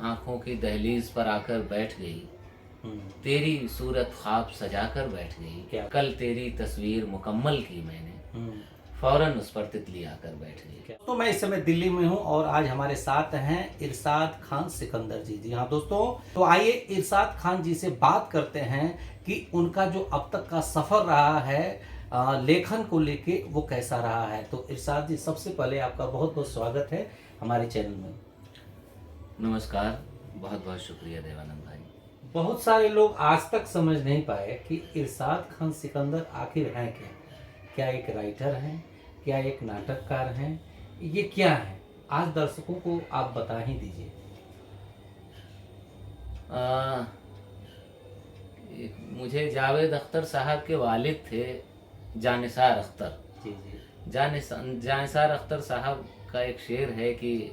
आंखों की दहलीज पर आकर बैठ गई, तेरी सूरत ख्वाब सजा कर बैठ गई। क्या? कल तेरी तस्वीर मुकम्मल की मैंने, फौरन उस पर तितली आकर बैठ गई। तो मैं इस समय दिल्ली में हूं और आज हमारे साथ हैं इरशाद खान सिकंदर जी। जी हाँ दोस्तों, तो आइए इरशाद खान जी से बात करते हैं कि उनका जो अब तक का सफर रहा है लेखन को लेके वो कैसा रहा है। तो इरशाद जी, सबसे पहले आपका बहुत बहुत स्वागत है हमारे चैनल में। नमस्कार, बहुत बहुत शुक्रिया देवानंद भाई। बहुत सारे लोग आज तक समझ नहीं पाए कि इरशाद खान सिकंदर आखिर हैं क्या। क्या एक राइटर हैं, क्या एक नाटककार हैं, ये क्या है? आज दर्शकों को आप बता ही दीजिए। मुझे जावेद अख्तर साहब के वालिद थे जानिसार अख्तर। जी जी। जानिसार अख्तर साहब का एक शेर है कि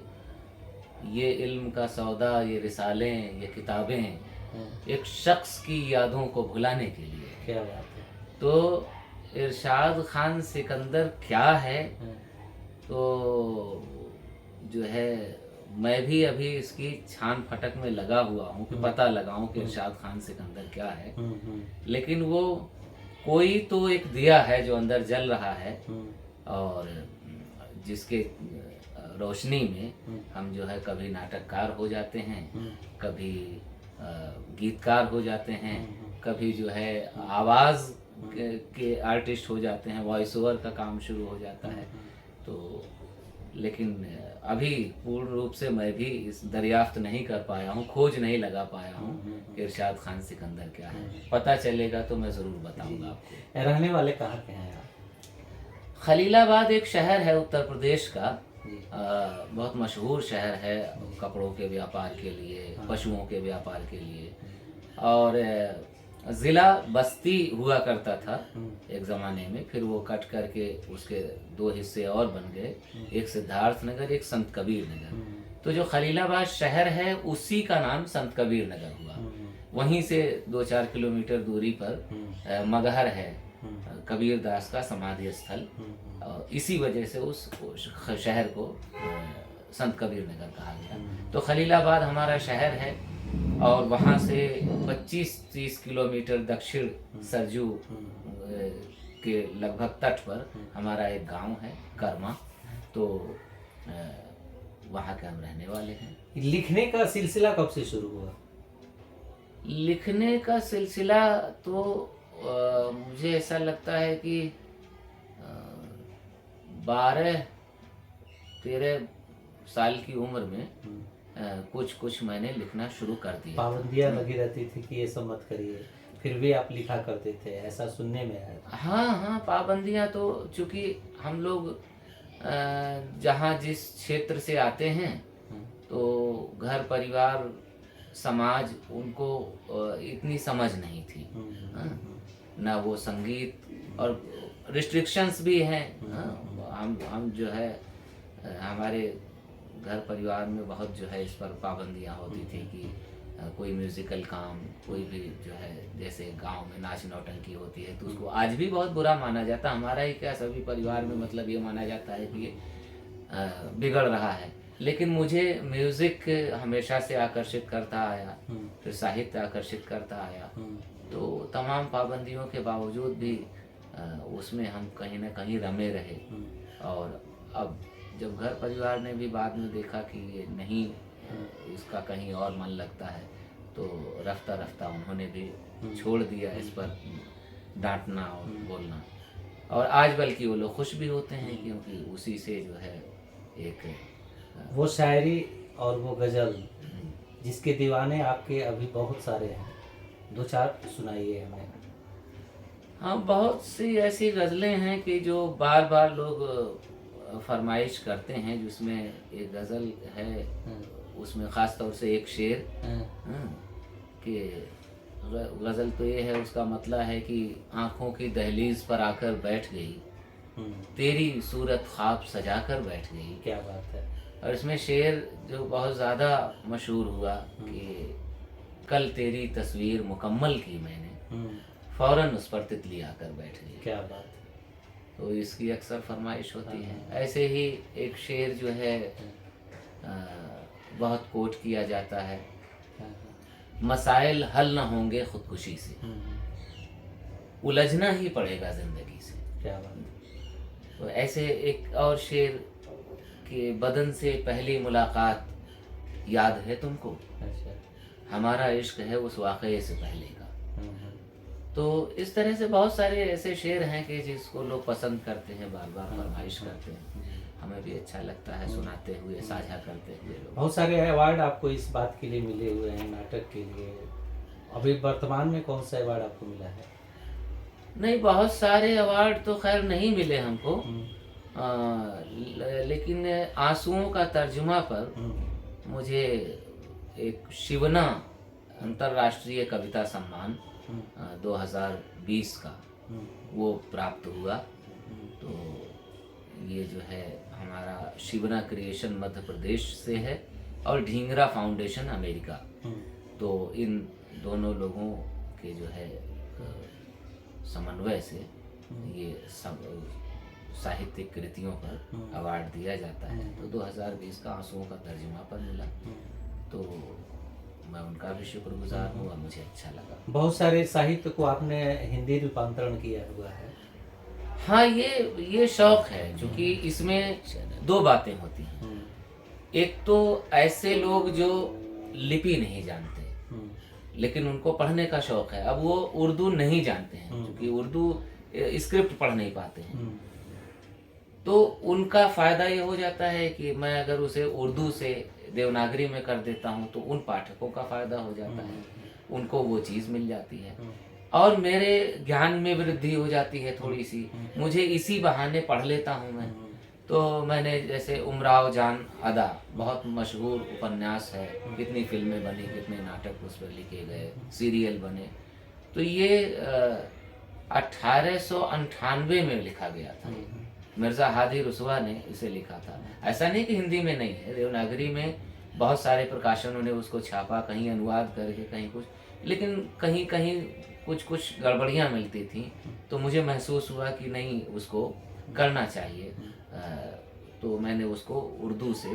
ये इल्म का सौदा, ये रिसालें, ये किताबें एक शख्स की यादों को भुलाने के लिए। क्या बात है। तो इरशाद खान सिकंदर क्या है, तो जो है मैं भी अभी इसकी छान फटक में लगा हुआ हूँ कि पता लगाऊं कि इरशाद खान सिकंदर क्या है। लेकिन वो कोई तो एक दिया है जो अंदर जल रहा है और जिसके रोशनी में हम जो है कभी नाटककार हो जाते हैं, कभी गीतकार हो जाते हैं, कभी जो है आवाज़ के आर्टिस्ट हो जाते हैं, वॉइस ओवर का काम शुरू हो जाता है। तो लेकिन अभी पूर्ण रूप से मैं भी इस दरियाफ्त नहीं कर पाया हूँ, खोज नहीं लगा पाया हूँ कि इरशाद खान सिकंदर क्या है। पता चलेगा तो मैं ज़रूर बताऊंगा आपको। रहने वाले कहाँ के हैं आप? खलीलाबाद एक शहर है उत्तर प्रदेश का, बहुत मशहूर शहर है कपड़ों के व्यापार के लिए, पशुओं के व्यापार के लिए। और ज़िला बस्ती हुआ करता था एक ज़माने में, फिर वो कट करके उसके दो हिस्से और बन गए, एक सिद्धार्थ नगर, एक संत कबीर नगर। तो जो खलीलाबाद शहर है उसी का नाम संत कबीर नगर हुआ। वहीं से 2-4 किलोमीटर दूरी पर मगहर है, कबीर दास का समाधि स्थल। इसी वजह से उस शहर को संत कबीर नगर कहा गया। तो खलीलाबाद हमारा शहर है और वहाँ से 25-30 किलोमीटर दक्षिण सरजू के लगभग तट पर हमारा एक गांव है कर्मा। तो वहाँ के हम रहने वाले हैं। लिखने का सिलसिला कब से शुरू हुआ? लिखने का सिलसिला तो मुझे ऐसा लगता है कि 12-13 साल की उम्र में कुछ मैंने लिखना शुरू कर दिया। पाबंदियां लगी रहती थी कि ये सब मत करिए, फिर भी आप लिखा करते थे, ऐसा सुनने में आया। हाँ, पाबंदियां तो चूंकि हम लोग जहाँ जिस क्षेत्र से आते हैं तो घर परिवार समाज उनको इतनी समझ नहीं थी। ना वो संगीत और रिस्ट्रिक्शंस भी हैं। हम जो है हमारे घर परिवार में बहुत जो है इस पर पाबंदियां होती थी कि कोई म्यूज़िकल काम, कोई भी जो है जैसे गांव में नाच नौटंकी होती है तो उसको आज भी बहुत बुरा माना जाता है। हमारा ही क्या, सभी परिवार में मतलब ये माना जाता है कि ये बिगड़ रहा है। लेकिन मुझे म्यूज़िक हमेशा से आकर्षित करता आया, फिर साहित्य आकर्षित करता आया। तो तमाम पाबंदियों के बावजूद भी उसमें हम कहीं ना कहीं रमे रहे। और अब जब घर परिवार ने भी बाद में देखा कि ये नहीं, इसका कहीं और मन लगता है, तो रफ्ता रफ्ता उन्होंने भी छोड़ दिया इस पर डांटना और बोलना। और आज बल्कि वो लोग खुश भी होते हैं क्योंकि उसी से जो है एक वो शायरी और वो गज़ल जिसके दीवाने आपके अभी बहुत सारे हैं, 2-4 सुनाइए हमें। हाँ, बहुत सी ऐसी गज़लें हैं कि जो बार बार लोग फरमाइश करते हैं, जिसमें एक गज़ल है, उसमें ख़ास तौर से एक शेर कि गज़ल तो ये है, उसका मतलब है कि आँखों की दहलीज पर आकर बैठ गई, तेरी सूरत ख्वाब सजा कर बैठ गई। क्या बात है। और इसमें शेर जो बहुत ज़्यादा मशहूर हुआ कि कल तेरी तस्वीर मुकम्मल की मैंने, फौरन उस पर तितली आकर बैठ गई। क्या बात है। तो इसकी अक्सर फरमाइश होती है। ऐसे ही एक शेर जो है बहुत कोट किया जाता है, मसाइल हल न होंगे खुदकुशी से, उलझना ही पड़ेगा जिंदगी से। क्या बात। तो ऐसे एक और शेर कि बदन से पहली मुलाकात याद है तुमको, अच्छा। हमारा इश्क है उस वाक़ये से पहले का। तो इस तरह से बहुत सारे ऐसे शेर हैं कि जिसको लोग पसंद करते हैं, बार बार फरमाइश करते हैं, हमें भी अच्छा लगता है सुनाते हुए, साझा करते हुए लोग। बहुत सारे अवार्ड आपको इस बात के लिए मिले हुए हैं, नाटक के लिए। अभी वर्तमान में कौन सा अवार्ड आपको मिला है? नहीं, बहुत सारे अवार्ड तो खैर नहीं मिले हमको, लेकिन आंसुओं का तर्जुमा पर मुझे एक शिवना अंतर्राष्ट्रीय कविता सम्मान 2020 का वो प्राप्त हुआ। तो ये जो है हमारा शिवना क्रिएशन मध्य प्रदेश से है और ढींगरा फाउंडेशन अमेरिका। तो इन दोनों लोगों के जो है समन्वय से ये सब साहित्यिक कृतियों पर अवार्ड दिया जाता है। तो 2020 का आंसुओं का तर्जुमा पर मिला, तो मैं उनका भी शुक्रगुजार हूँ और मुझे अच्छा लगा। बहुत सारे साहित्य को आपने हिंदी रूपांतरण किया हुआ है। हाँ, ये शौक है, क्योंकि इसमें दो बातें होती हैं। एक तो ऐसे लोग जो लिपि नहीं जानते लेकिन उनको पढ़ने का शौक है, अब वो उर्दू नहीं जानते हैं क्योंकि उर्दू स्क्रिप्ट पढ़ नहीं पाते हैं, तो उनका फ़ायदा ये हो जाता है कि मैं अगर उसे उर्दू से देवनागरी में कर देता हूँ तो उन पाठकों का फ़ायदा हो जाता है, उनको वो चीज़ मिल जाती है और मेरे ज्ञान में वृद्धि हो जाती है थोड़ी सी। मुझे इसी बहाने पढ़ लेता हूँ मैं। तो मैंने जैसे उमराव जान अदा बहुत मशहूर उपन्यास है, कितनी फिल्में बनी, कितने नाटक उस पर लिखे गए, सीरियल बने। तो ये 1898 में लिखा गया था, मिर्ज़ा हादी रुसवा ने इसे लिखा था। ऐसा नहीं कि हिंदी में नहीं है, देवनागरी में बहुत सारे प्रकाशनों ने उसको छापा, कहीं अनुवाद करके, कहीं कुछ, लेकिन कहीं कहीं कुछ गड़बड़ियाँ मिलती थी। तो मुझे महसूस हुआ कि नहीं, उसको करना चाहिए। तो मैंने उसको उर्दू से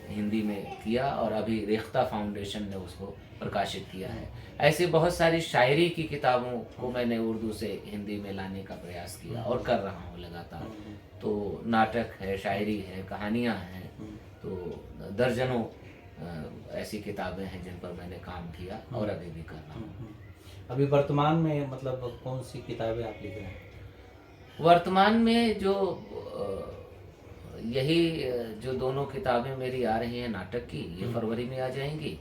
हिंदी में किया और अभी रेख्ता फाउंडेशन ने उसको प्रकाशित किया है। ऐसे बहुत सारी शायरी की किताबों को मैंने उर्दू से हिंदी में लाने का प्रयास किया और कर रहा हूँ लगातार। तो नाटक है, शायरी है, कहानियाँ हैं, तो दर्जनों ऐसी किताबें हैं जिन पर मैंने काम किया और अभी भी कर रहा हूँ। अभी वर्तमान में मतलब कौन सी किताबें आप लिख रहे हैं? वर्तमान में जो यही जो दोनों किताबें मेरी आ रही हैं नाटक की, ये फरवरी में आ जाएंगी।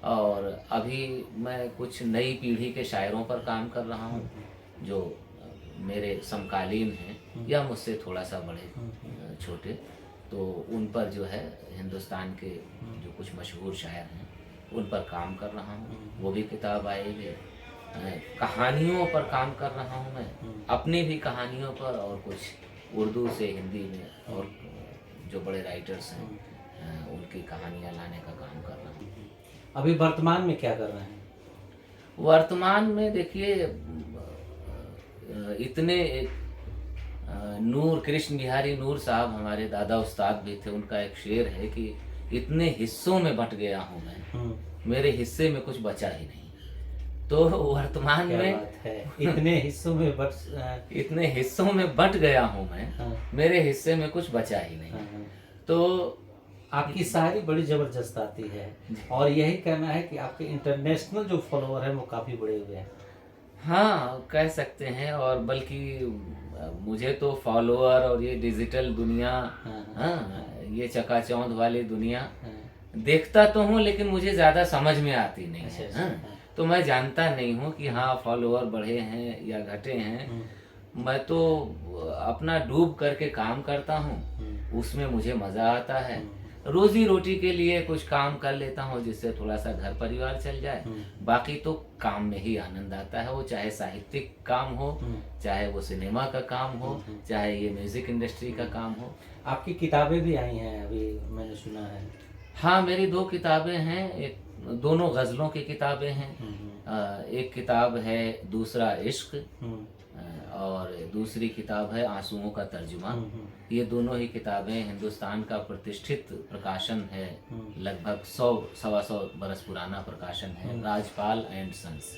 और अभी मैं कुछ नई पीढ़ी के शायरों पर काम कर रहा हूँ जो मेरे समकालीन हैं या मुझसे थोड़ा सा बड़े छोटे, तो उन पर जो है हिंदुस्तान के जो कुछ मशहूर शायर हैं उन पर काम कर रहा हूँ। वो भी किताब आएगी। कहानियों पर काम कर रहा हूँ मैं, अपनी भी कहानियों पर, और कुछ उर्दू से हिंदी में और जो बड़े राइटर्स हैं उनकी कहानियाँ लाने का काम कर रहा हूँ। अभी वर्तमान में क्या कर रहे हैं? वर्तमान में देखिए, इतने नूर, कृष्ण बिहारी नूर साहब हमारे दादा उस्ताद भी थे, उनका एक शेर है कि इतने हिस्सों में बंट गया हूँ मैं, मेरे हिस्से में कुछ बचा ही नहीं। तो वर्तमान में बात है, इतने हिस्सों में इतने हिस्सों में बंट गया हूँ मैं, मेरे हिस्से में कुछ बचा ही नहीं। तो आपकी शायरी बड़ी जबरदस्त आती है और यही कहना है कि आपके इंटरनेशनल जो फॉलोअर हैं वो काफ़ी बड़े हुए हैं। हाँ, कह सकते हैं। और बल्कि मुझे तो फॉलोअर और ये डिजिटल दुनिया, ये चकाचौंध वाली दुनिया देखता तो हूँ लेकिन मुझे ज़्यादा समझ में आती नहीं है। तो मैं जानता नहीं हूँ कि हाँ फॉलोअर बढ़े हैं या घटे हैं। मैं तो अपना डूब करके काम करता हूँ, उसमें मुझे मज़ा आता है। रोजी रोटी के लिए कुछ काम कर लेता हूँ जिससे थोड़ा सा घर परिवार चल जाए। बाकी तो काम में ही आनंद आता है, वो चाहे साहित्यिक काम हो, चाहे वो सिनेमा का काम हो, चाहे ये म्यूजिक इंडस्ट्री का काम हो। आपकी किताबें भी आई हैं अभी, मैंने सुना है। हाँ, मेरी 2 किताबें हैं, एक दोनों गज़लों की किताबें हैं। एक किताब है दूसरा इश्क और दूसरी किताब है आंसुओं का तर्जुमा। ये दोनों ही किताबें हिंदुस्तान का प्रतिष्ठित प्रकाशन है, लगभग 100-125 बरस पुराना प्रकाशन है, राजपाल एंड सन्स।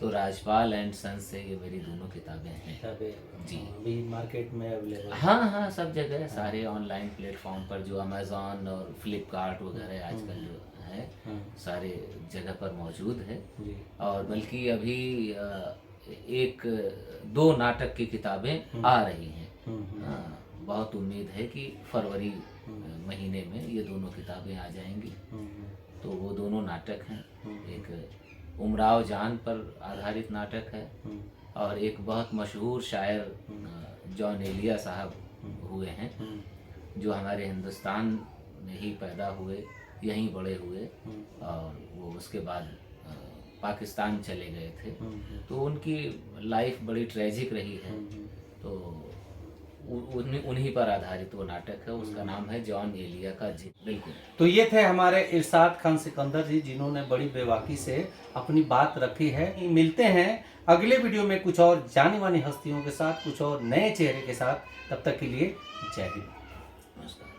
तो राजपाल एंड सन्स से ये मेरी दोनों किताबें हैं जी। अभी मार्केट में अवेलेबल? हाँ हाँ, सब जगह सारे ऑनलाइन प्लेटफॉर्म पर जो अमेज़ॉन और फ्लिपकार्ट वगैरह आजकल जो है सारे जगह पर मौजूद है। जी। और बल्कि अभी 1-2 नाटक की किताबें आ रही हैं। बहुत उम्मीद है कि फरवरी महीने में ये दोनों किताबें आ जाएंगी। तो वो दोनों नाटक हैं, एक उमराव जान पर आधारित नाटक है और एक बहुत मशहूर शायर जॉन एलिया साहब हुए हैं, जो हमारे हिंदुस्तान में ही पैदा हुए, यहीं बड़े हुए और वो उसके बाद पाकिस्तान चले गए थे। तो उनकी लाइफ बड़ी ट्रेजिक रही है। तो उन्हीं पर आधारित वो नाटक है, उसका नाम है जॉन एलिया का जिद। बिल्कुल। तो ये थे हमारे इरशाद खान सिकंदर जी, जिन्होंने बड़ी बेबाकी से अपनी बात रखी है। मिलते हैं अगले वीडियो में कुछ और जानी मानी हस्तियों के साथ, कुछ और नए चेहरे के साथ। तब तक के लिए जय हिंद, नमस्कार।